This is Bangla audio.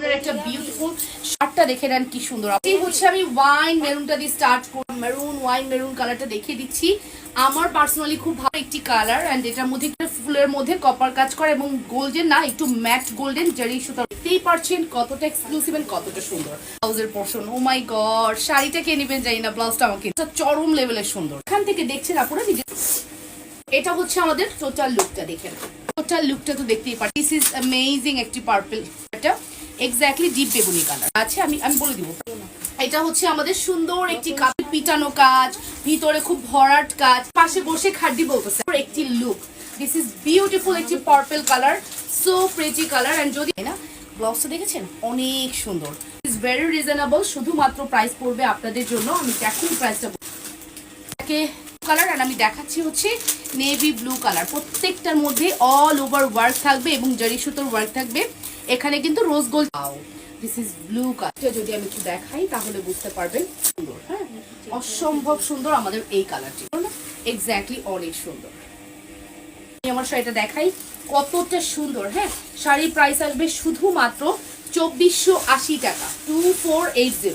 ধরনের একটা বিউটিফুল শার্টটা দেখে নেন কি সুন্দর। এই হচ্ছে আমি ওয়াইন মেরুনটা দিয়ে স্টার্ট করব, মেরুন ওয়াইন মেরুন কালারটা দেখিয়ে দিচ্ছি। আমার পার্সোনালি খুব ভালো একটি কালার, এন্ড এটার মধ্যে একটা ফুলের মধ্যে কপার কাজ করে এবং গোল্ডেন না, একটু ম্যাট গোল্ডেন জারি সুতা। দেখতেই পারছেন কতটা এক্সক্লুসিভ এন্ড কতটা সুন্দর। ব্লাউজের পোরশন, ও মাই গড, শাড়িটা কে নেবেন জানি না, ব্লাউজটা আমাকে চরম লেভেলের সুন্দর। এখান থেকে দেখছেন আপনারা, এটা হচ্ছে আমাদের টোটাল লুকটা, দেখেন টোটাল লুকটা তো দেখতেই পারেন। দিস ইজ অ্যামেজিং একটি পার্পল, এটা এক্স্যাক্টলি ডিপ বেগুনি কালার আছে। আমি বলে দিব, এটা হচ্ছে আমাদের সুন্দর একটি কাপড় পিটানো কাজ, ভিতরে খুব ভরাট কাজ, পাশে বসে খাড্ডি বলতেছে একটি লুক। দিস ইজ বিউটিফুল একটি purple colour, so pretty colour. And যদি না ব্লাউজটা দেখেছেন অনেক সুন্দর, ইজ ভেরি রিজনেবল। শুধুমাত্র প্রাইস পড়বে আপনাদের জন্য, আমি এখন প্রাইসটা কালার, আর আমি দেখাচ্ছি হচ্ছে নেভি ব্লু কালার। প্রত্যেকটার মধ্যে অল ওভার ওয়ার্ক থাকবে এবং জারি সুতোর ওয়ার্ক থাকবে। এখানে কিন্তু rose gold, this is blue colour. যদি আমি একটু দেখাই তাহলে বুঝতে পারবেন, সুন্দর, হ্যাঁ অসম্ভব সুন্দর আমাদের এই কালারটি, এক্স্যাক্টলি অনেক সুন্দর। আমি আমার শাড়িটা দেখাই কতটা সুন্দর। হ্যাঁ, শাড়ির প্রাইস আসবে শুধুমাত্র 2480 টাকা, 2480।